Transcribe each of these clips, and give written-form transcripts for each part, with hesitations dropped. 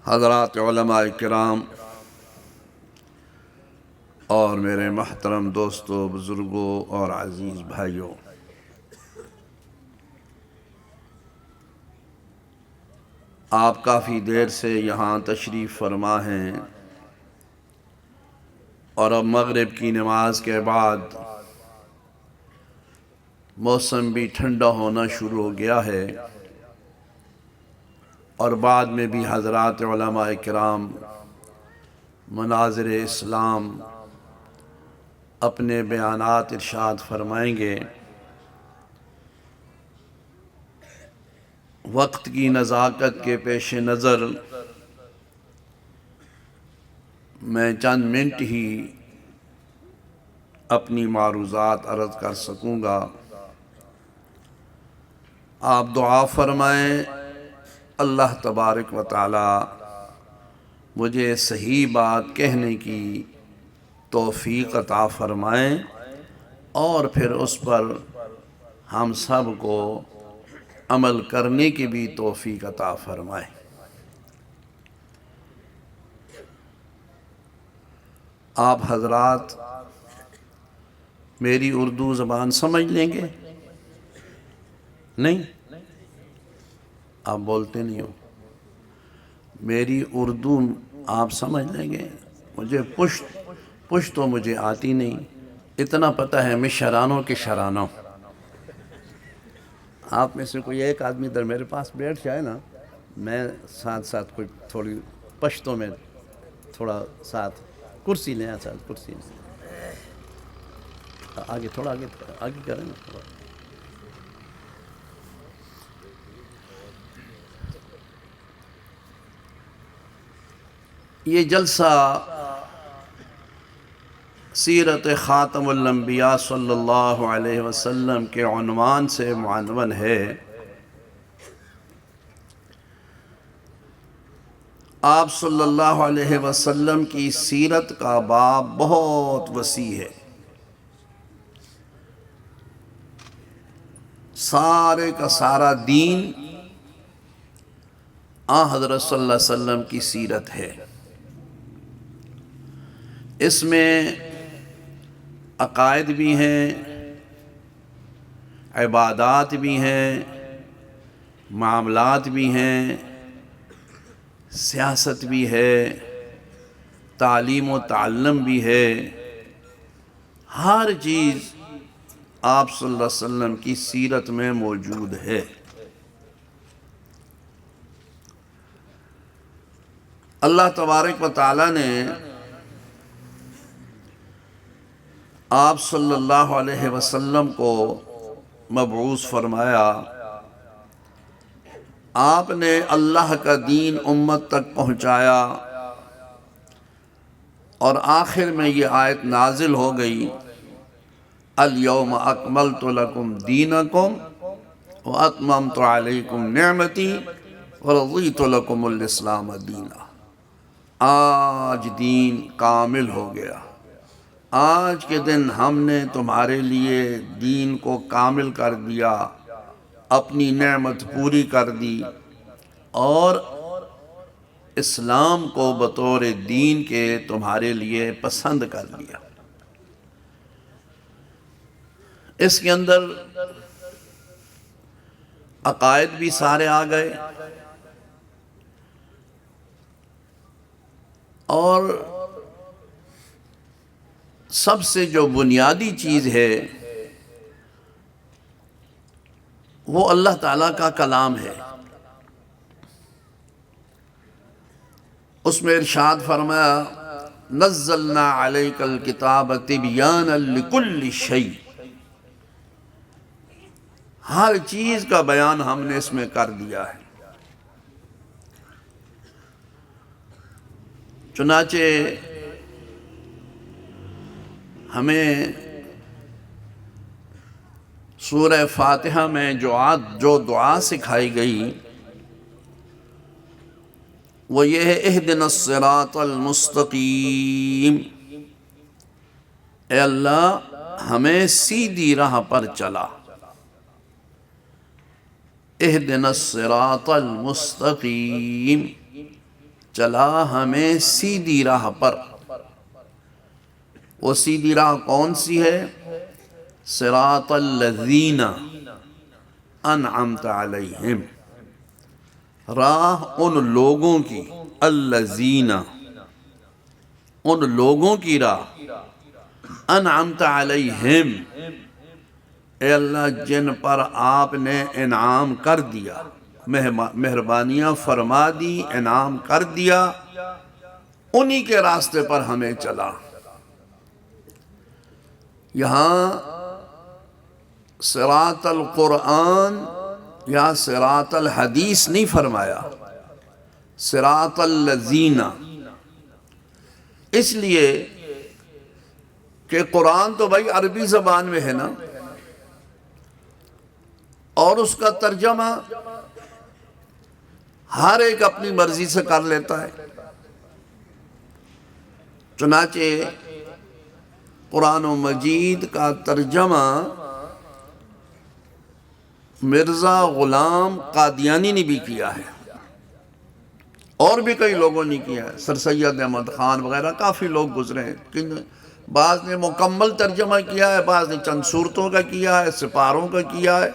حضرات علماء کرام اور میرے محترم دوستوں، بزرگوں اور عزیز بھائیوں، آپ کافی دیر سے یہاں تشریف فرما ہیں اور اب مغرب کی نماز کے بعد موسم بھی ٹھنڈا ہونا شروع ہو گیا ہے اور بعد میں بھی حضرات علماء کرام مناظر اسلام اپنے بیانات ارشاد فرمائیں گے۔ وقت کی نزاکت کے پیش نظر میں چند منٹ ہی اپنی معروضات عرض کر سکوں گا۔ آپ دعا فرمائیں اللہ تبارک و تعالی مجھے صحیح بات کہنے کی توفیق عطا فرمائیں اور پھر اس پر ہم سب کو عمل کرنے کی بھی توفیق عطا فرمائیں۔ آپ حضرات میری اردو زبان سمجھ لیں گے؟ نہیں؟ آپ بولتے نہیں ہو۔ میری اردو آپ سمجھ لیں گے؟ مجھے پشت تو مجھے آتی نہیں، اتنا پتہ ہے میں شرانوں کے شرانوں۔ آپ میں سے کوئی ایک آدمی ادھر میرے پاس بیٹھ جائے نا، میں ساتھ ساتھ کچھ تھوڑی پشتوں میں تھوڑا ساتھ کرسی لیں، ساتھ کرسی لیں، آگے تھوڑا آگے کریں نا تھوڑا۔ یہ جلسہ سیرت خاتم الانبیاء صلی اللہ علیہ وسلم کے عنوان سے معنون ہے۔ آپ صلی اللہ علیہ وسلم کی سیرت کا باب بہت وسیع ہے، سارے کا سارا دین حضرت صلی اللہ علیہ وسلم کی سیرت ہے۔ اس میں عقائد بھی ہیں، عبادات بھی ہیں، معاملات بھی ہیں، سیاست بھی ہے، تعلیم و تعلم بھی ہے، ہر چیز آپ صلی اللہ علیہ وسلم کی سیرت میں موجود ہے۔ اللہ تبارک و تعالی نے آپ صلی اللہ علیہ وسلم کو مبعوث فرمایا، آپ نے اللہ کا دین امت تک پہنچایا اور آخر میں یہ آیت نازل ہو گئی، الیوم اکملت لکم دینکم واتممت علیکم نعمتی ورضیت لکم الاسلام دینا۔ آج دین کامل ہو گیا، آج کے دن ہم نے تمہارے لیے دین کو کامل کر دیا، اپنی نعمت پوری کر دی اور اسلام کو بطور دین کے تمہارے لیے پسند کر لیا۔ اس کے اندر عقائد بھی سارے آ گئے اور سب سے جو بنیادی چیز ہے وہ اللہ تعالیٰ کا کلام ہے۔ اس میں ارشاد فرمایا، نزلنا علیک الکتاب تبیانا لکل شیء، ہر چیز کا بیان ہم نے اس میں کر دیا ہے۔ چنانچہ ہمیں سورہ فاتحہ میں جو دعا سکھائی گئی وہ یہ ہے، اہدنا الصراط المستقیم، اے اللہ ہمیں سیدھی راہ پر چلا۔ اہدنا الصراط المستقیم، چلا ہمیں سیدھی راہ پر۔ وہ سیدھی راہ کون سی ہے؟ صراط الذین انعمت علیہم، راہ ان لوگوں کی، الذین ان لوگوں کی راہ، انعمت علیہم اے اللہ جن پر آپ نے انعام کر دیا، مہربانیاں فرما دی، انعام کر دیا، انہی کے راستے پر ہمیں چلا۔ یہاں صراط القرآن یا صراط الحدیث نہیں فرمایا، صراط الذین، اس لیے کہ قرآن تو بھائی عربی زبان میں ہے نا، اور اس کا ترجمہ ہر ایک اپنی مرضی سے کر لیتا ہے۔ چنانچہ قرآن مجید کا ترجمہ مرزا غلام قادیانی نے بھی کیا ہے، اور بھی کئی لوگوں نے کیا ہے، سر سید احمد خان وغیرہ کافی لوگ گزرے ہیں۔ بعض نے مکمل ترجمہ کیا ہے، بعض نے چند صورتوں کا کیا ہے، سپاروں کا کیا ہے۔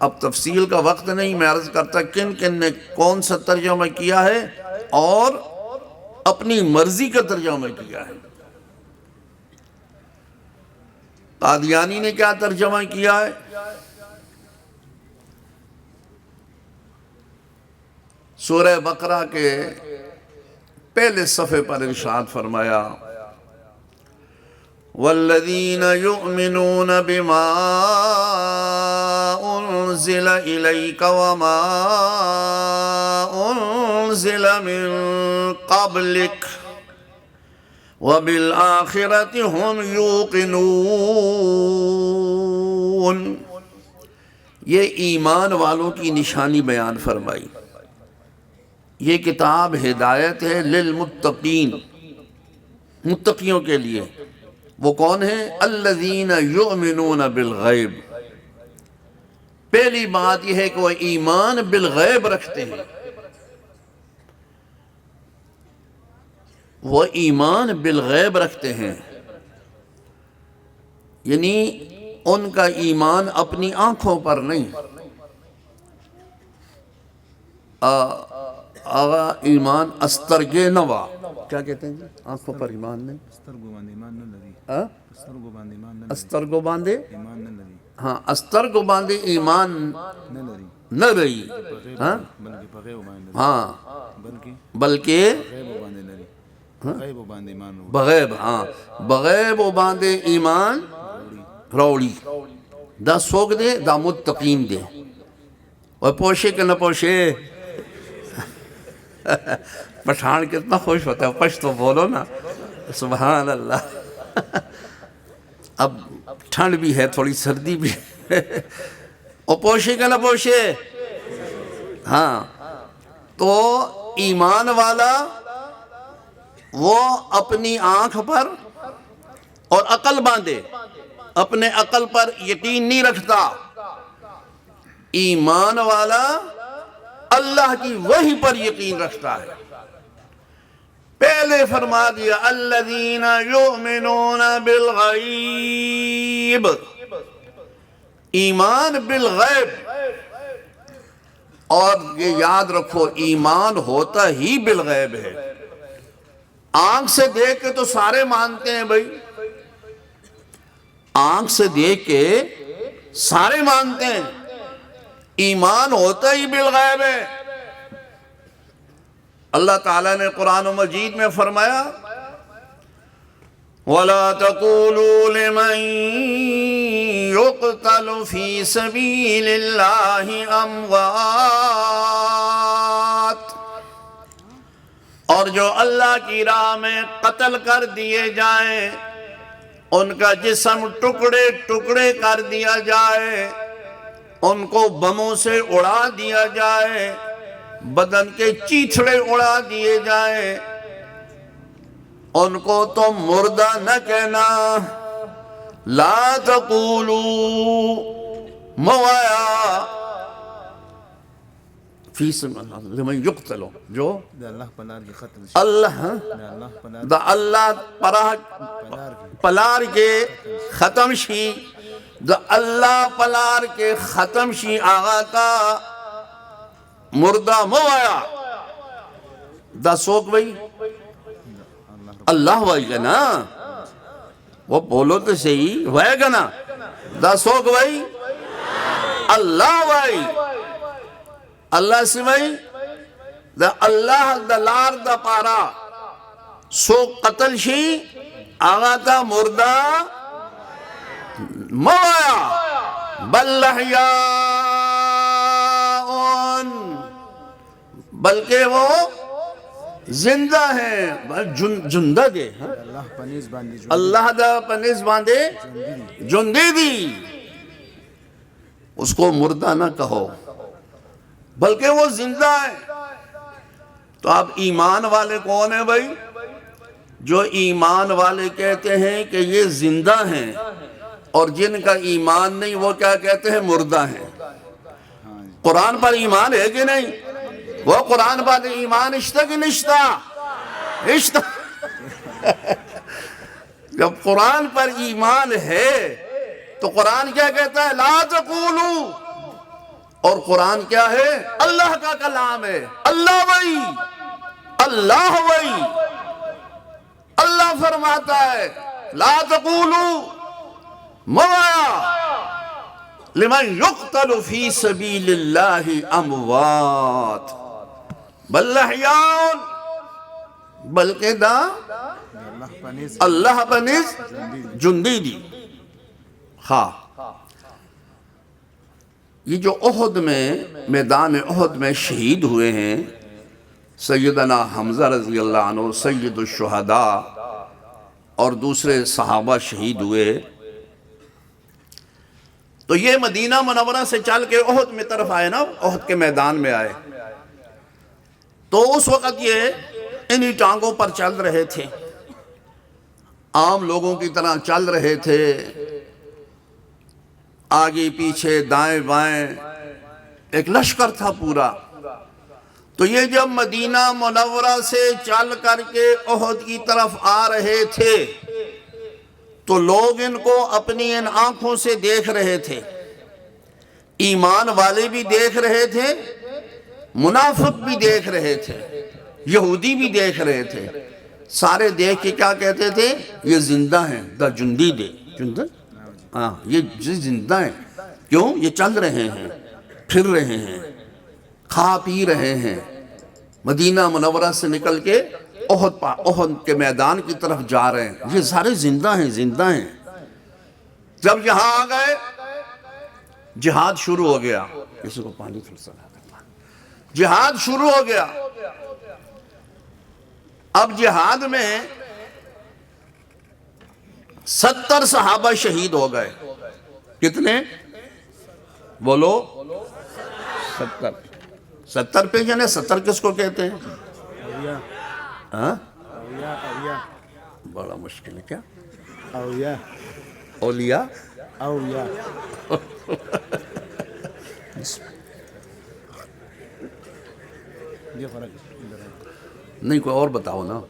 اب تفصیل کا وقت نہیں، میں عرض کرتا کن کن نے کون سا ترجمہ کیا ہے اور اپنی مرضی کا ترجمہ کیا ہے۔ قادیانی نے کیا ترجمہ کیا ہے؟ سورہ بقرہ کے پہلے صفحے پر ارشاد فرمایا وَالَّذِينَ يُؤْمِنُونَ بِمَا أُنزِلَ إِلَيْكَ وَمَا أُنزِلَ مِن قَبْلِكَ وَبِالْآخِرَةِ هُمْ يُوقِنُونَ۔ یہ ایمان والوں کی نشانی بیان فرمائی۔ یہ کتاب ہدایت ہے للمتقین، متقیوں کے لیے۔ وہ کون ہیں؟ الذین یؤمنون بالغیب۔ پہلی بات یہ ہے کہ وہ ایمان بالغیب رکھتے ہیں، وہ ایمان بالغیب رکھتے ہیں، یعنی ان کا ایمان اپنی آنکھوں پر نہیں۔ آغا ایمان استرگے نوا، کیا کہتے ہیں جی؟ آنکھوں پر ایمان نہیں، استرگو باندھے، ہاں استرگو باندھے ایمان نہ رہی، ہاں بلکہ بغیب، ہاں بغیب و باندھے ایمان روڑی، دا سوگ دے دا متقین دے، اور پوشے کہ نہ پوشے۔ پٹھان کتنا خوش ہوتا ہے، پشتو بولو نا، سبحان اللہ۔ اب ٹھنڈ بھی ہے، تھوڑی سردی بھی ہے، اور پوشے کہ نہ پوشے، ہاں۔ تو ایمان والا وہ اپنی آنکھ پر اور عقل باندھے، اپنے عقل پر یقین نہیں رکھتا۔ ایمان والا اللہ کی وحی پر یقین رکھتا ہے۔ پہلے فرما دیا الذین یؤمنون بالغیب، ایمان بالغیب۔ اور یہ یاد رکھو ایمان ہوتا ہی بالغیب ہے۔ آنکھ سے دیکھ کے تو سارے مانتے ہیں بھائی، آنکھ سے دیکھ کے سارے مانتے ہیں، ایمان ہوتا ہی بالغیب ہے۔ اللہ تعالیٰ نے قرآن مجید میں فرمایا وَلَا تَقُولُوا لِمَن يُقْتَلُ فِي سَبِيلِ اللَّهِ أَمْوَاتٌ، اور جو اللہ کی راہ میں قتل کر دیے جائیں، ان کا جسم ٹکڑے ٹکڑے کر دیا جائے، ان کو بموں سے اڑا دیا جائے، بدن کے چیتھڑے اڑا دیے جائیں، ان کو تم مردہ نہ کہنا۔ لا تقولوا موایا فی لمن یقتل جو دا اللہ پلار کی قتل شي اللہ دا اللہ پلار دا اللہ پرا پلار کی پلار کے ختم شی دا اللہ پلار کے ختم شی آغا تا مردہ موایا دا سوک بھئی اللہ وائی گا نا وہ بولو تو صحیح ہوئے گا نا دا سوک بھئی اللہ وائی اللہ سے بھئی دا اللہ دا لار دا پارا سوک قتل شی آغا تا مردہ موایا بل لحیاء بلکہ وہ زندہ ہیں جندہ دے اللہ پنیز باندھی جو اللہ دا پنیز باندھے جندی دی اس کو مردہ نہ کہو بلکہ وہ زندہ ہے تو اب ایمان والے کون ہیں بھائی جو ایمان والے کہتے ہیں کہ یہ زندہ ہیں اور جن کا ایمان نہیں وہ کیا کہتے ہیں مردہ ہیں قرآن پر ایمان ہے کہ نہیں وہ قرآن پر ایمان اشتہ کی نشتہ اشتہ جب قرآن پر ایمان ہے تو قرآن کیا کہتا ہے لا تقولوا اور قرآن کیا ہے اللہ کا کلام ہے اللہ وہی اللہ وہی اللہ فرماتا ہے لا تقولوا موایا لمن یقتل فی سبیل اللہ اموات بل لحیاء بلکہ دا اللہ پنیز اللہ بنز جندی دی ہاں یہ جو احد میں میدان احد میں شہید ہوئے ہیں سیدنا حمزہ رضی اللہ عنہ سید الشہداء اور دوسرے صحابہ شہید ہوئے تو یہ مدینہ منورہ سے چل کے احد میں طرف آئے نا احد کے میدان میں آئے تو اس وقت یہ انہی ٹانگوں پر چل رہے تھے عام لوگوں کی طرح چل رہے تھے آگے پیچھے دائیں بائیں ایک لشکر تھا پورا تو یہ جب مدینہ منورہ سے چل کر کے احد کی طرف آ رہے تھے تو لوگ ان کو اپنی ان آنکھوں سے دیکھ رہے تھے ایمان والے بھی دیکھ رہے تھے منافق بھی دیکھ رہے تھے یہودی بھی دیکھ رہے تھے سارے دیکھ کے کیا کہتے تھے یہ زندہ ہیں دا جندی دے جندہ ہاں یہ زندہ ہیں کیوں یہ چل رہے ہیں پھر رہے ہیں کھا پی رہے ہیں مدینہ منورہ سے نکل کے احد کے میدان کی طرف جا رہے ہیں یہ سارے زندہ ہیں جب یہاں آ گئے جہاد شروع ہو گیا کسی کو پانی جہاد شروع ہو گیا اب جہاد میں 70 صحابہ شہید ہو گئے کتنے بولو 70 پہ جانے 70 کس کو کہتے ہیں اولیاء ہاں اولیاء بڑا مشکل ہے کیا اولیاء اولیاء اولیاء یہ فرق نہیں کوئی اور بتاؤ نا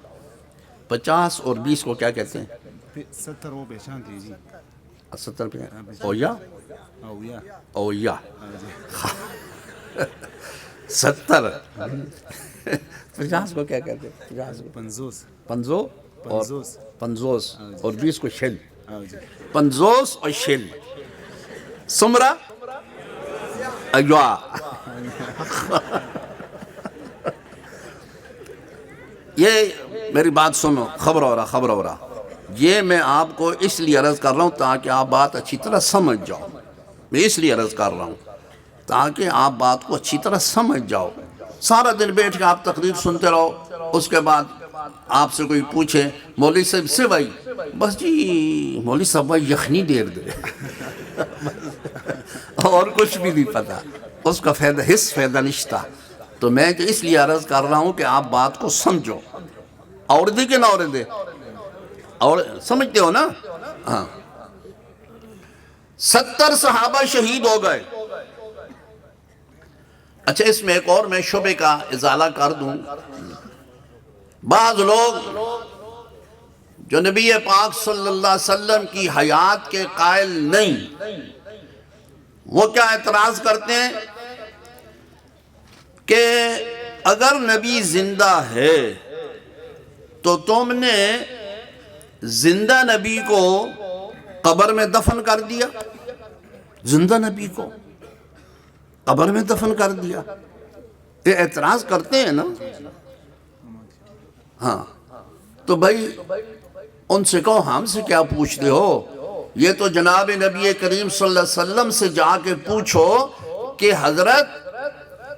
50 اور 20 کو کیا کہتے ہیں 70 وہ پہچان تھی جی 70 پہ اویا اولیاء اویا 70 50 کو کیا کہتے ہیں 50 کو پنزوس پنزوس اور 20 کو شل جی پنزوس اور شل سمرہ ایوا یہ میری بات سنو خبر ہو رہا یہ میں آپ کو اس لیے عرض کر رہا ہوں تاکہ آپ بات اچھی طرح سمجھ جاؤ میں اس لیے عرض کر رہا ہوں تاکہ آپ بات کو اچھی طرح سمجھ جاؤ سارا دن بیٹھ کے آپ تقریر سنتے رہو اس کے بعد آپ سے کوئی پوچھے مولوی صاحب سے بھائی بس جی مولوی صاحب بھائی یخنی دیر دے اور کچھ بھی نہیں پتا اس کا فائدہ نشتہ تو میں تو اس لیے عرض کر رہا ہوں کہ آپ بات کو سمجھو اور دے کہ نہ اور دے اور سمجھتے ہو نا ہاں 70 صحابہ شہید ہو گئے اچھا اس میں ایک اور میں شبہ کا ازالہ کر دوں. بعض لوگ جو نبی پاک صلی اللہ علیہ وسلم کی حیات کے قائل نہیں، وہ کیا اعتراض کرتے ہیں کہ اگر نبی زندہ ہے تو تم نے زندہ نبی کو قبر میں دفن کر دیا، زندہ نبی کو قبر میں دفن کر دیا. یہ اعتراض کرتے ہیں نا. ہاں تو بھائی ان سے کہو ہم سے کیا پوچھتے ہو؟ یہ تو جناب نبی کریم صلی اللہ علیہ وسلم سے جا کے پوچھو کہ حضرت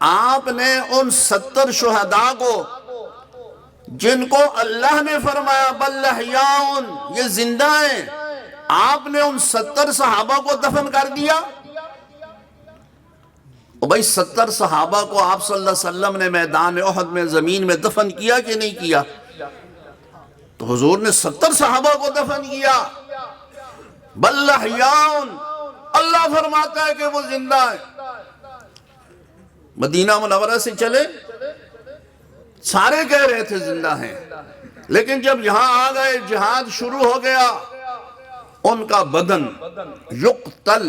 آپ نے ان 70 شہداء کو جن کو اللہ نے فرمایا بل احیاء یہ زندہ ہیں، آپ نے ان 70 صحابہ کو دفن کر دیا. اور بھائی 70 صحابہ کو آپ صلی اللہ علیہ وسلم نے میدان احد میں زمین میں دفن کیا کہ نہیں کیا؟ تو حضور نے 70 صحابہ کو دفن کیا. بل احیاء اللہ فرماتا ہے کہ وہ زندہ ہے. مدینہ منورہ سے چلے سارے کہہ رہے تھے زندہ ہیں، لیکن جب یہاں آ گئے جہاد شروع ہو گیا، ان کا بدن یقتل،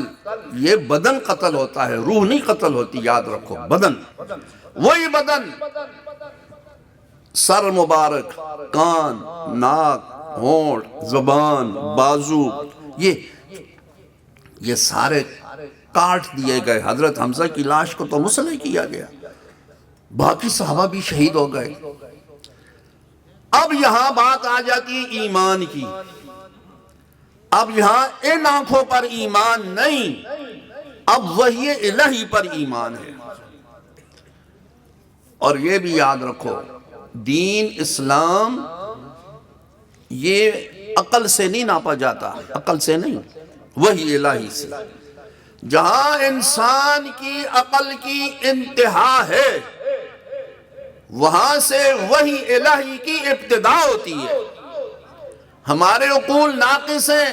یہ بدن قتل ہوتا ہے، روح نہیں قتل ہوتی، یاد رکھو. بدن وہی بدن، سر مبارک، کان، ناک، ہونٹ، زبان، بازو، یہ سارے کاٹ دیے گئے. حضرت حمزہ کی لاش کو تو مسلح کیا گیا، باقی صحابہ بھی شہید ہو گئے. اب یہاں بات آ جاتی ہے ایمان کی. اب یہاں ان آنکھوں پر ایمان نہیں، اب وحی الہی پر ایمان ہے. اور یہ بھی یاد رکھو دین اسلام یہ عقل سے نہیں ناپا جاتا، عقل سے نہیں، وحی الہی سے. جہاں انسان کی عقل کی انتہا ہے وہاں سے وحی الہی کی ابتدا ہوتی ہے. ہمارے عقول ناقص ہیں،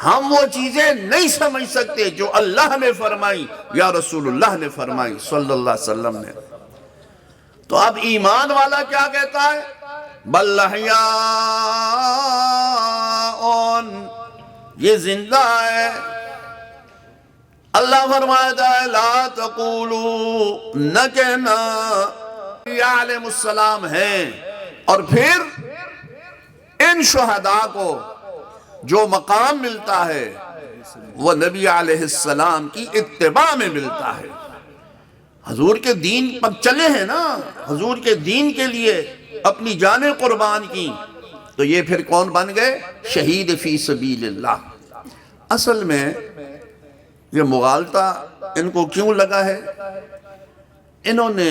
ہم وہ چیزیں نہیں سمجھ سکتے جو اللہ نے فرمائی یا رسول اللہ نے فرمائی صلی اللہ علیہ وسلم نے. تو اب ایمان والا کیا کہتا ہے؟ بل احیاء، یہ زندہ ہے. اللہ فرماتا ہے لا تقولوا، نہ کہنا علیہ السلام ہیں. اور پھر ان شہداء کو جو مقام ملتا ہے وہ نبی علیہ السلام کی اتباع میں ملتا ہے. حضور کے دین پر چلے ہیں نا، حضور کے دین کے لیے اپنی جانیں قربان کی، تو یہ پھر کون بن گئے؟ شہید فی سبیل اللہ. اصل میں یہ مغالطہ ان کو کیوں لگا ہے؟ انہوں نے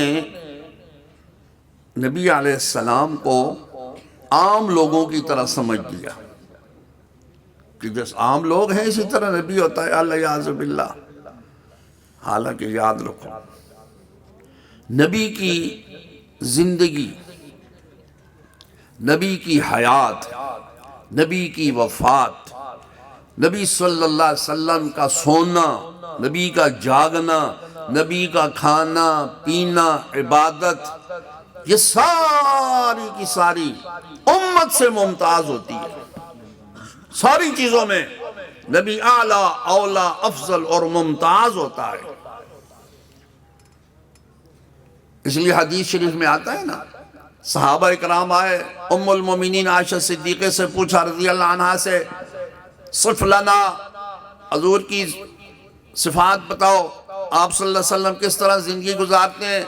نبی علیہ السلام کو عام لوگوں کی طرح سمجھ لیا کہ جس عام لوگ ہیں اسی طرح نبی ہوتا ہے، الیاذ باللہ. حالانکہ یاد رکھو نبی کی زندگی، نبی کی حیات، نبی کی وفات، نبی صلی اللہ علیہ وسلم کا سونا، نبی کا جاگنا، نبی کا کھانا پینا، عبادت، یہ ساری کی ساری امت سے ممتاز ہوتی ہے. ساری چیزوں میں نبی اعلیٰ اولا افضل اور ممتاز ہوتا ہے. اس لیے حدیث شریف میں آتا ہے نا، صحابہ اکرام آئے، ام المومنین عائشہ صدیقہ سے پوچھا رضی اللہ عنہ سے، صف لنا، حضور کی صفات بتاؤ، آپ صلی اللہ علیہ وسلم کس طرح زندگی گزارتے ہیں.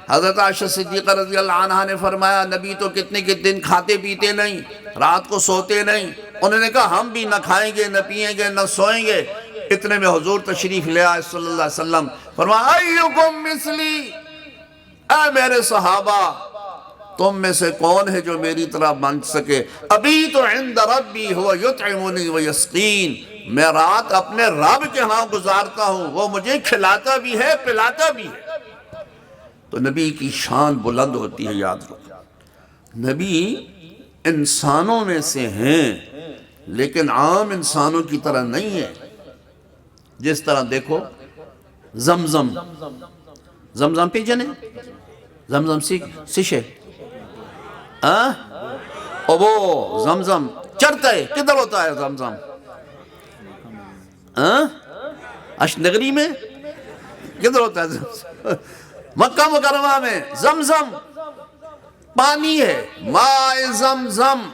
حضرت عائشہ صدیقہ رضی اللہ عنہ نے فرمایا نبی تو کتنے دن کھاتے پیتے نہیں، رات کو سوتے نہیں. انہوں نے کہا ہم بھی نہ کھائیں گے، نہ پیئیں گے، نہ سوئیں گے. اتنے میں حضور تشریف لے آئے صلی اللہ علیہ وسلم، فرمایا ایکم مثلی، اے میرے صحابہ تم میں سے کون ہے جو میری طرح بن سکے؟ ابھی تو عند ربی ہوا یطعمنی ویسقین، میں رات اپنے رب کے ہاں گزارتا ہوں، وہ مجھے کھلاتا بھی ہے پلاتا بھی ہے. تو نبی کی شان بلند ہوتی ہے. یاد رکھو نبی انسانوں میں سے ہیں لیکن عام انسانوں کی طرح نہیں ہے. جس طرح دیکھو زمزم، زمزم پی جنے زمزم سیشے ابو زمزم چڑھتا ہے کدھر ہوتا ہے زمزم اشنگری میں کدھر ہوتا ہے زمزم مکہ مکرمہ میں زمزم پانی ہے ماء زمزم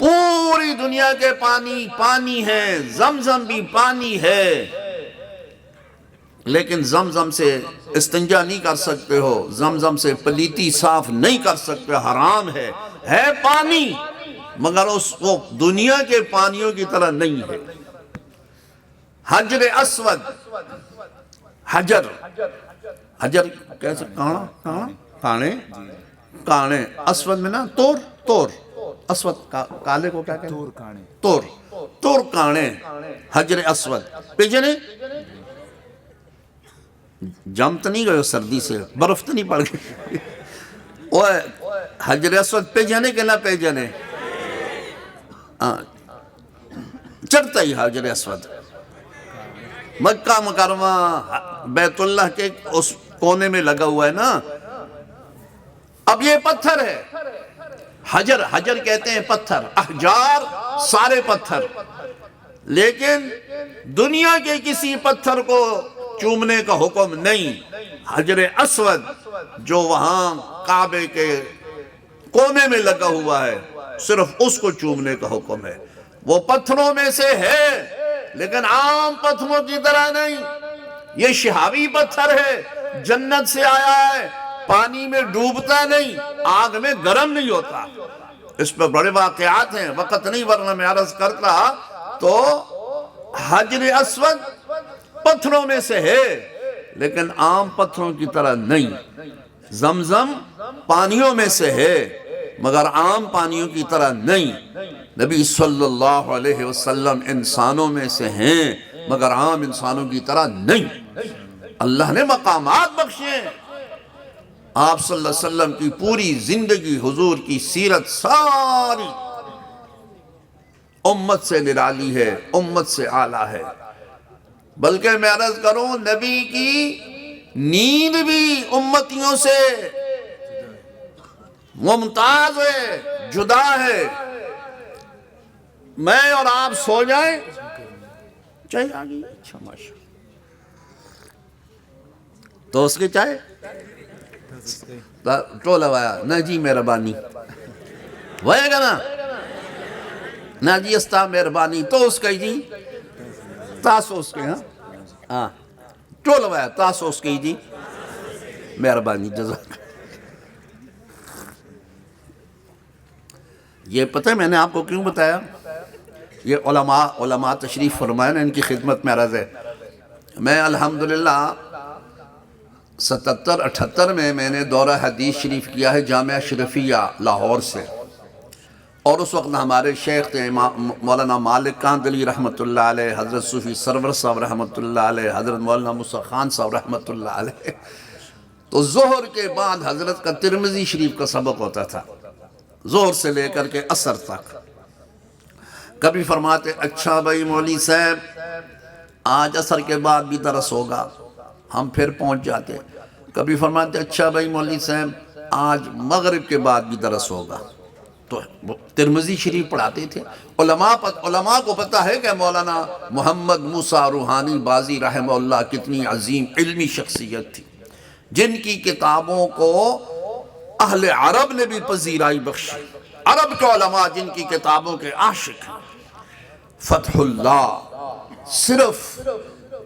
پوری دنیا کے پانی پانی ہے زمزم بھی پانی ہے لیکن زمزم سے استنجا نہیں کر سکتے ہو زمزم سے پلیتی صاف نہیں کر سکتے حرام ہے پانی مگر وہ دنیا کے پانیوں کی طرح نہیں ہے حجر اسود حجر کیسے کانے اسود میں نا تور اسود کالے کو کیا کہتے ہیں تور کانے حجر اسود پہ جنے جم تو نہیں گئے سردی سے برف تو نہیں پڑ گئی حجر اسود پہ جانے کہ نہ پہ جانے چڑھتا ہی حجر اسود مکہ مکرمہ بیت اللہ کے اس کونے میں لگا ہوا ہے نا اب یہ پتھر ہے حجر کہتے ہیں پتھر احجار سارے پتھر لیکن دنیا کے کسی پتھر کو چومنے کا حکم نہیں حجر اسود جو وہاں کعبے کے کونے میں لگا ہوا ہے صرف اس کو چومنے کا حکم ہے وہ پتھروں میں سے ہے لیکن عام پتھروں کی طرح نہیں یہ شہابی پتھر ہے جنت سے آیا ہے پانی میں ڈوبتا نہیں آگ میں گرم نہیں ہوتا اس پر بڑے واقعات ہیں وقت نہیں ورنہ میں عرض کرتا تو حجر اسود پتھروں میں سے ہے لیکن عام پتھروں کی طرح نہیں زمزم پانیوں میں سے ہے مگر عام پانیوں کی طرح نہیں نبی صلی اللہ علیہ وسلم انسانوں میں سے ہیں مگر عام انسانوں کی طرح نہیں اللہ نے مقامات بخشے آپ صلی اللہ علیہ وسلم کی پوری زندگی حضور کی سیرت ساری امت سے نرالی ہے امت سے اعلیٰ ہے بلکہ میں عرض کروں نبی کی نیند بھی امتیوں سے ممتاز ہے جدا ہے میں اور آپ سو جائیں چاہیے آگئی اچھا ماشاء تو اس کے چاہے ٹولا وایا نا جی مہربانی وائے گا نا جی استا مہربانی تو اس کا جی تاسو اس کے ہاں ٹولا وایا تاسو اس کے جی مہربانی جزاک یہ پتہ ہے میں نے آپ کو کیوں بتایا یہ علماء تشریف فرمائے نا ان کی خدمت میں عرض ہے میں الحمدللہ 77-78 میں نے دورہ حدیث شریف کیا ہے جامعہ اشرفیہ لاہور سے اور اس وقت ہمارے شیخ تھے مولانا مالک کاندلی رحمۃ اللہ علیہ حضرت صوفی سرور صاحب رحمۃ اللہ علیہ حضرت مولانا موسیٰ خان صاحب رحمۃ اللہ علیہ تو ظہر کے بعد حضرت کا ترمذی شریف کا سبق ہوتا تھا ظہر سے لے کر کے عصر تک کبھی فرماتے اچھا بھائی مولوی صاحب آج عصر کے بعد بھی درس ہوگا ہم پھر پہنچ جاتے کبھی فرماتے اچھا بھائی مولوی صاحب آج مغرب کے بعد بھی درس ہوگا تو ترمذی شریف پڑھاتے تھے علماء کو پتہ ہے کہ مولانا محمد موسیٰ روحانی بازی رحمہ اللہ کتنی عظیم علمی شخصیت تھی جن کی کتابوں کو اہل عرب نے بھی پذیرائی بخشی عرب کے علماء جن کی کتابوں کے عاشق ہیں فتح اللہ صرف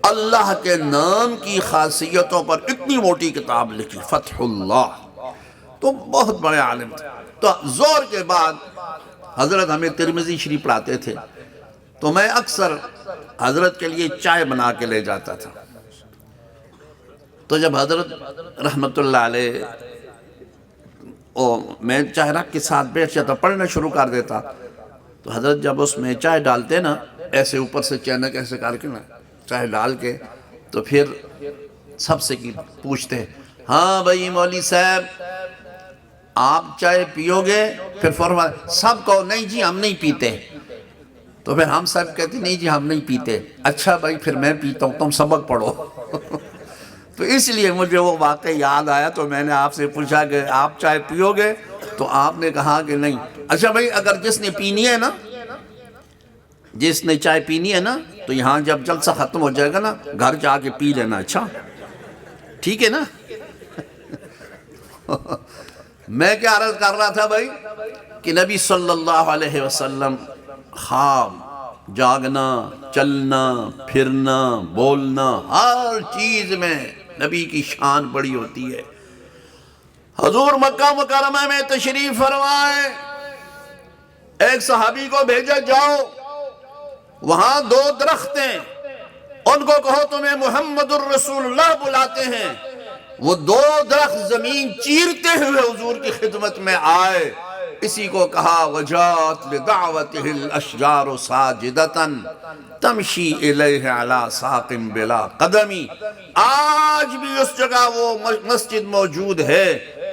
اللہ کے نام کی خاصیتوں پر اتنی موٹی کتاب لکھی فتح اللہ تو بہت بڑے عالم تھے تو زور کے بعد حضرت ہمیں ترمذی شریف پڑھاتے تھے تو میں اکثر حضرت کے لیے چائے بنا کے لے جاتا تھا تو جب حضرت رحمت اللہ علیہ میں چائے رکھ کے ساتھ بیٹھ جاتا پڑھنا شروع کر دیتا تو حضرت جب اس میں چائے ڈالتے نا ایسے اوپر سے چینک ایسے کر کے نا چائے ڈال کے تو پھر سب سے پوچھتے ہاں بھائی مولوی صاحب آپ چائے پیو گے پھر فوراً سب کہو نہیں جی ہم نہیں پیتے تو پھر ہم سب کہتے نہیں جی ہم نہیں پیتے اچھا بھائی پھر میں پیتا ہوں تم سبق پڑھو تو اس لیے مجھے وہ واقعہ یاد آیا، تو میں نے آپ سے پوچھا کہ آپ چائے پیو گے؟ تو آپ نے کہا کہ نہیں۔ اچھا بھائی، اگر جس نے پینی ہے نا، جس نے چائے پینی ہے نا، تو یہاں جب جلسہ ختم ہو جائے گا نا، گھر جا کے پی لینا، اچھا ٹھیک ہے نا؟ میں کیا عرض کر رہا تھا بھائی کہ نبی صلی اللہ علیہ وسلم خواب، جاگنا، چلنا، پھرنا، بولنا، ہر چیز میں نبی کی شان بڑی ہوتی ہے۔ حضور مکہ مکرمہ میں تشریف فرمائے، ایک صحابی کو بھیجا، جاؤ وہاں 2 درخت ہیں، ان کو کہو تمہیں محمد الرسول اللہ بلاتے ہیں۔ وہ 2 درخت زمین چیرتے ہوئے حضور کی خدمت میں آئے، اسی کو کہا وجات لدعوتہ الاشجار ساجدتاً تمشی الیہ علی ساق بلا قدمی۔ آج بھی اس جگہ وہ مسجد موجود ہے،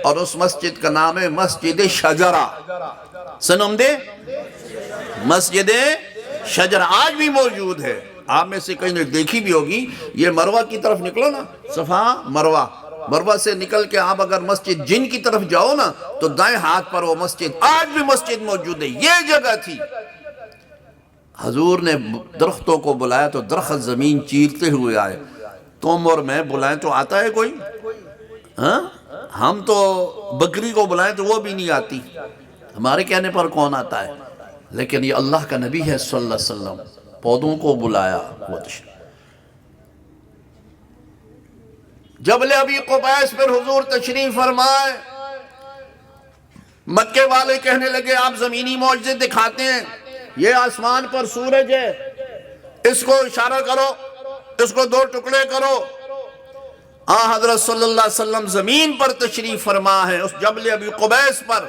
اور اس مسجد کا نام ہے مسجد شجرہ۔ سنم دے، مسجد شجرہ آج بھی موجود ہے۔ آپ میں سے کہیں نے دیکھی بھی ہوگی، یہ مروہ کی طرف نکلو نا، صفا مروہ، مروہ سے نکل کے آپ اگر مسجد جن کی طرف جاؤ نا، تو دائیں ہاتھ پر وہ مسجد، آج بھی مسجد موجود ہے، یہ جگہ تھی۔ حضور نے درختوں کو بلایا تو درخت زمین چیرتے ہوئے آئے۔ تم اور میں بلائیں تو آتا ہے کوئی؟ ہاں، ہم تو بکری کو بلائیں تو وہ بھی نہیں آتی، ہمارے کہنے پر کون آتا ہے؟ لیکن یہ اللہ کا نبی ہے صلی اللہ علیہ وسلم، پودوں کو بلایا۔ جبل ابی قبیس پر حضور تشریف فرمائے، مکے والے کہنے لگے آپ زمینی معجزے دکھاتے ہیں، یہ آسمان پر سورج ہے، اس کو اشارہ کرو، اس کو 2 ٹکڑے کرو۔ حضرت صلی اللہ علیہ وسلم زمین پر تشریف فرما ہے، اس جبل ابی قبیس پر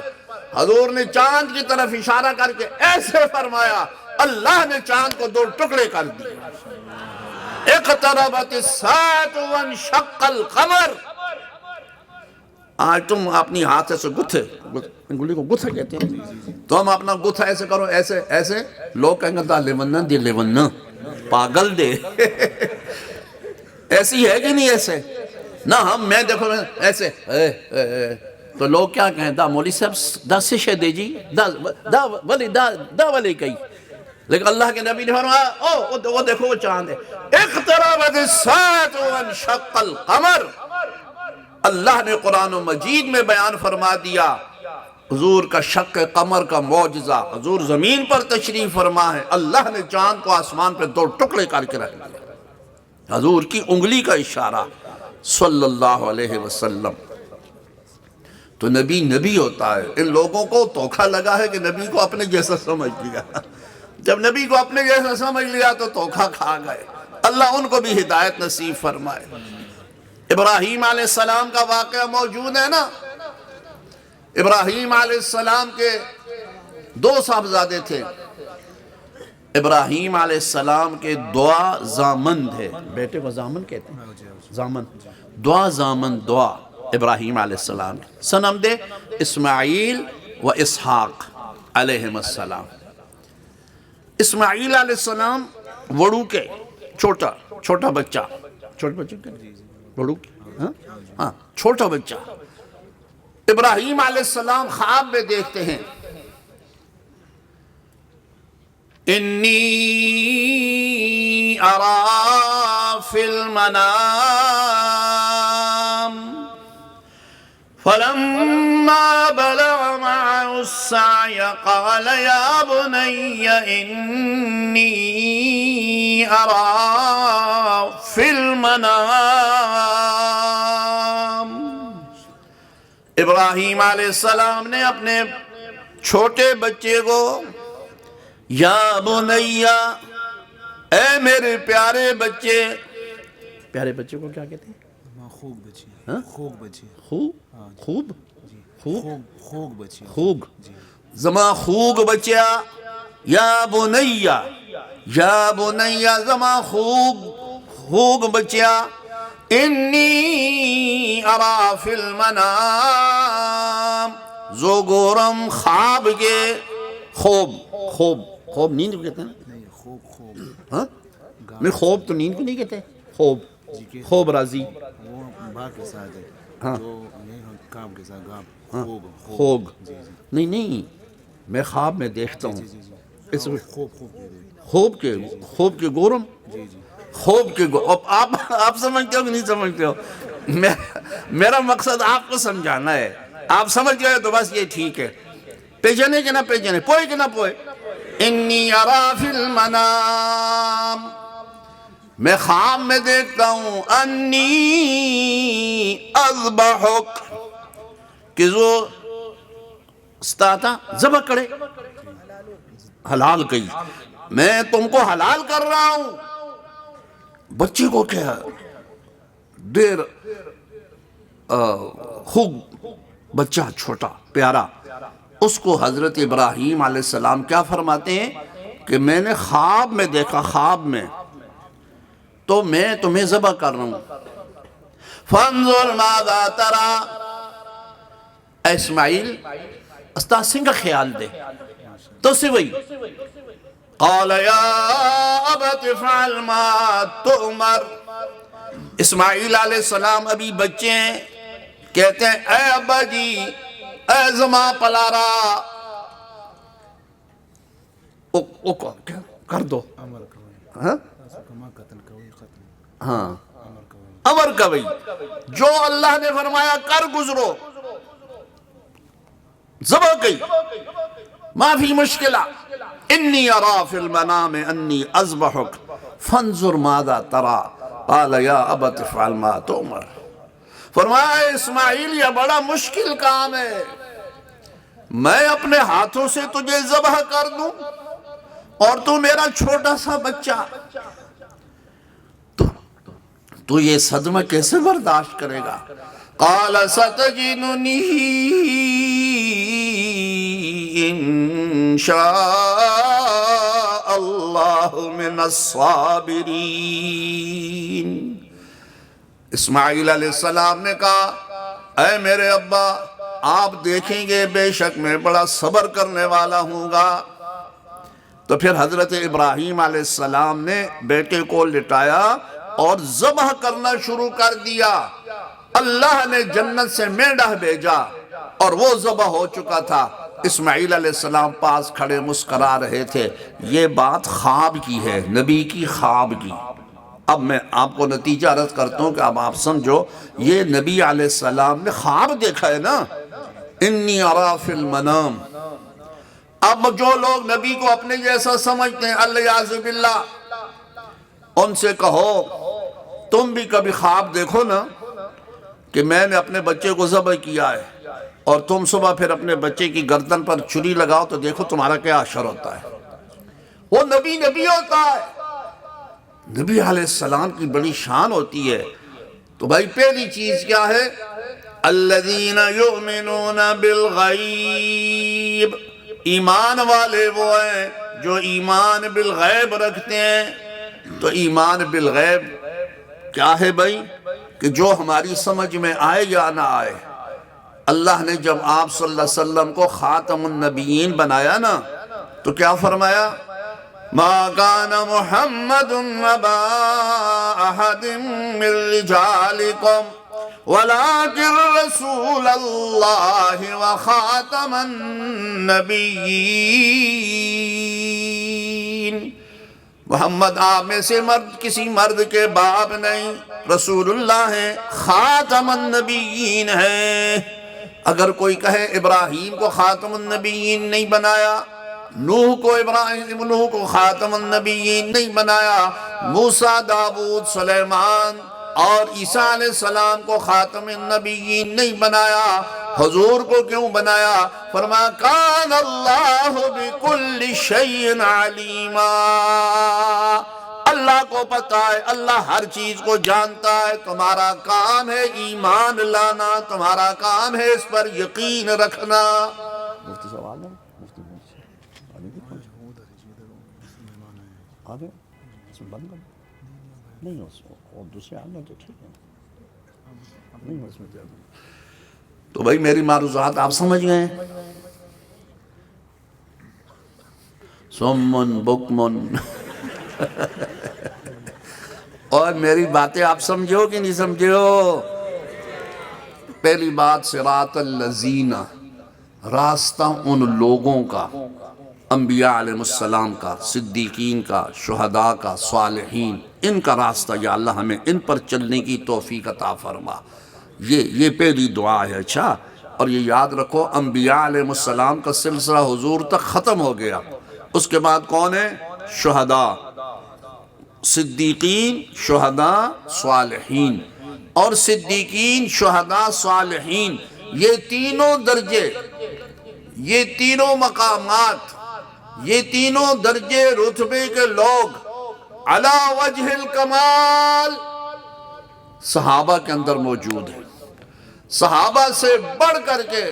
حضور نے چاند کی طرف اشارہ کر کے ایسے فرمایا، اللہ نے چاند کو 2 ٹکڑے کر دی۔ اقتربت الساعة وانشق القمر۔ آج تم اپنی ہاتھ سے گتھے، انگلی کو گتھا کہتے ہیں، تو ہم اپنا گتھا ایسے کرو، ایسے ایسے، لوگ کہیں گے دا لیونہ دی لیونہ، پاگل دے۔ ایسی ہے کہ نہیں ایسے؟ نہ ہم میں دیکھو ایسے، تو لوگ کیا کہیں، دا مولی صاحب دا سشے دے جی، دا ولی کئی۔ لیکن اللہ کے نبی نے فرمایا، وہ دیکھو وہ چاند ہے۔ اقتربت الساعة وانشق القمر۔ اللہ نے قرآن مجید میں بیان فرما دیا حضور کا شق قمر کا معجزہ۔ حضور زمین پر تشریف فرما ہے، اللہ نے چاند کو آسمان پہ 2 ٹکڑے کر کے رکھ دیا، حضور کی انگلی کا اشارہ صلی اللہ علیہ وسلم۔ تو نبی نبی ہوتا ہے۔ ان لوگوں کو دھوکہ لگا ہے کہ نبی کو اپنے جیسا سمجھ لیا، جب نبی کو اپنے جیسا سمجھ لیا تو دھوکہ کھا گئے۔ اللہ ان کو بھی ہدایت نصیب فرمائے۔ ابراہیم علیہ السلام کا واقعہ موجود ہے نا، ابراہیم علیہ السلام کے 2 صاحبزادے تھے۔ ابراہیم علیہ السلام کے دعا زامن تھے، بیٹے کو زامن کہتے ہیں، زامن، دعا زامن، دعا ابراہیم علیہ السلام، سنم دے اسماعیل و اسحاق علیہم السلام۔ اسماعیل علیہ السلام وڑو کے چھوٹا بچہ، وڑو کے ہاں چھوٹا بچہ، ابراہیم علیہ السلام خواب میں دیکھتے ہیں، انی ارا فی المنام فلما بلغ معه السعي قال يا بني إني أرى في المنام۔ ابراہیم علیہ السلام نے اپنے چھوٹے بچے کو یا بنیا، اے میرے پیارے بچے، پیارے بچے کو کیا کہتے ہیں؟ خوب بچی، خوب بچی، خوب خوب بچی، خوگ، زما خوگ بچیا، یا بنیا، یا بنیا زما خوگ بچیا، انی ارا فی المنام، زو گورم خواب کے، خوب نیند کو کہتے ہیں نا، خوب تو نیند کو نہیں کہتے، خوب راضی، با کے ساتھ ہے ہاں جو یہ کام کے ساتھ گام خوب خوگ جی جی نہیں نہیں میں خواب میں دیکھتا ہوں جی جی جی اس میں خوب خوب دے دے خوب کے گورم جی جی خوب کے آپ سمجھتے ہو کہ نہیں سمجھتے ہو میرا مقصد آپ کو سمجھانا ہے آپ سمجھ گئے تو بس یہ ٹھیک ہے پیجنے کہ نہ پیجنے پوئے کہ نہ پوئے انی ارا فی المنام میں خواب میں دیکھتا ہوں انی اذبحک کہ جو استاتا ذبح کرے حلال کہی میں تم کو حلال کر رہا ہوں بچے کو کیا دیر خوب بچہ چھوٹا پیارا اس کو حضرت ابراہیم علیہ السلام کیا فرماتے ہیں کہ میں نے خواب میں دیکھا خواب میں تو میں تمہیں ذبح کر رہا ہوں فانظر ماذا ترى اسماعیل استاد سنگھ کا خیال دے تو سے وہی قال یا ابت افعل ما تؤمر اسماعیل علیہ السلام ابھی بچے ہیں کہتے ہیں اے ابا جی اے زماں پلارا کر دو امر کوئی ہاں کما قتل کوئی قتل ہاں امر کوئی امر کا بھئی جو اللہ نے فرمایا کر گزرو ذبح کی ما فی مشکلہ انی ارا فی المنام انی اذبحک فانظر ماذا ترى قال یا ابت افعل ما تؤمر فرمایا اسماعیل یہ بڑا مشکل کام ہے میں اپنے ہاتھوں سے تجھے ذبح کر دوں اور تو میرا چھوٹا سا بچہ تو یہ صدمہ کیسے برداشت کرے گا قال ستجدنی انشاء اللہ من الصابرین اسماعیل علیہ السلام نے کہا اے میرے ابا آپ دیکھیں گے بے شک میں بڑا صبر کرنے والا ہوں گا تو پھر حضرت ابراہیم علیہ السلام نے بیٹے کو لٹایا اور ذبح کرنا شروع کر دیا اللہ نے جنت سے مینڈا بھیجا اور وہ ذبح ہو چکا تھا اسماعیل علیہ السلام پاس کھڑے مسکرا رہے تھے یہ بات خواب کی ہے نبی کی خواب کی اب میں آپ کو نتیجہ عرض کرتا ہوں کہ اب آپ سمجھو یہ نبی علیہ السلام نے خواب دیکھا ہے نا انی ارا فی المنام اب جو لوگ نبی کو اپنے جیسا سمجھتے ہیں الیاذ باللہ ان سے کہو تم بھی کبھی خواب دیکھو نا کہ میں نے اپنے بچے کو ذبح کیا ہے اور تم صبح پھر اپنے بچے کی گردن پر چھری لگاؤ تو دیکھو تمہارا کیا اثر ہوتا ہے وہ نبی ہوتا ہے نبی علیہ السلام کی بڑی شان ہوتی ہے تو بھائی پہلی چیز کیا ہے الذین یؤمنون بالغیب ایمان والے وہ ہیں جو ایمان بالغیب رکھتے ہیں تو ایمان بالغیب کیا ہے بھائی کہ جو ہماری سمجھ میں آئے یا نہ آئے اللہ نے جب آپ صلی اللہ علیہ وسلم کو خاتم النبیین بنایا نا تو کیا فرمایا ما كان محمد ابا احد من رجالكم ولكن رسول اللہ وخاتم النبیین محمد آپ میں سے مرد کسی مرد کے باپ نہیں رسول اللہ ہے خاتم النبیین ہے اگر کوئی کہے ابراہیم کو خاتم النبیین نہیں بنایا نوح کو خاتم النبیین نہیں بنایا موسیٰ داؤد سلیمان اور عیسیٰ علیہ السلام کو خاتم النبیین نہیں بنایا حضور کو کیوں بنایا فرمایا کان اللہ بکل شیء علیما اللہ کو پتا ہے اللہ ہر چیز کو جانتا ہے تمہارا کام ہے ایمان لانا تمہارا کام ہے اس پر یقین رکھنا مفتی سوال ہے مفتی آگے اس میں بند کر نہیں اس میں اور دوسرے آنے تو ٹھیک ہے نہیں اس میں تو بھائی میری معروضات آپ سمجھ گئے سمن بکمن اور میری باتیں آپ سمجھو کہ نہیں سمجھو پہلی بات صراط الذین، راستہ ان لوگوں کا، انبیاء علیہ السلام کا، صدیقین کا، شہداء کا، صالحین، ان کا راستہ یا اللہ ہمیں ان پر چلنے کی توفیق عطا فرما۔ یہ پہلی دعا ہے۔ اچھا، اور یہ یاد رکھو انبیاء علیہ السلام کا سلسلہ حضور تک ختم ہو گیا، اس کے بعد کون ہے؟ شہداء، صدیقین، شہداء، صالحین۔ اور صدیقین، شہداء، صالحین، یہ تینوں درجے، یہ تینوں مقامات، یہ تینوں درجے رتبے کے لوگ علی وجہ الکمال صحابہ کے اندر موجود ہیں۔ صحابہ سے بڑھ کر کے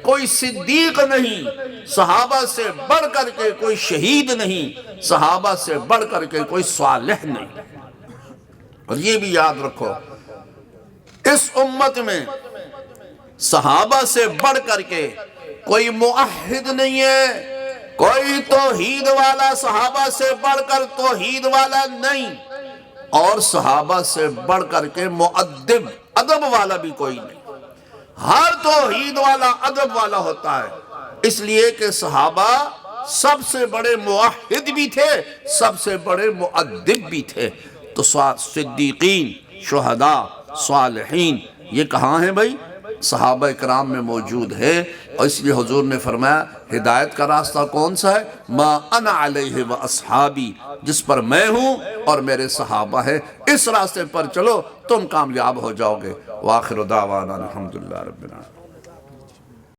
کوئی صدیق نہیں، صحابہ سے بڑھ کر کے کوئی شہید نہیں، صحابہ سے بڑھ کر کے کوئی صالح نہیں۔ اور یہ بھی یاد رکھو، اس امت میں صحابہ سے بڑھ کر کے کوئی موحد نہیں ہے، کوئی توحید والا صحابہ سے بڑھ کر توحید والا نہیں، اور صحابہ سے بڑھ کر کے مؤدب، ادب والا بھی کوئی نہیں۔ ہر توحید والا ادب والا ہوتا ہے، اس لیے کہ صحابہ سب سے بڑے موحد بھی تھے، سب سے بڑے مؤدب بھی تھے۔ تو صدیقین، شہداء، صالحین، یہ کہاں ہیں بھائی؟ صحابہ اکرام میں موجود ہے۔ اور اس لیے حضور نے فرمایا ہدایت کا راستہ کون سا ہے؟ ما انا علیہ و اصحابی، جس پر میں ہوں اور میرے صحابہ ہیں، اس راستے پر چلو تم کامیاب ہو جاؤ گے۔ وآخر دعوانا الحمدللہ رب العالمین۔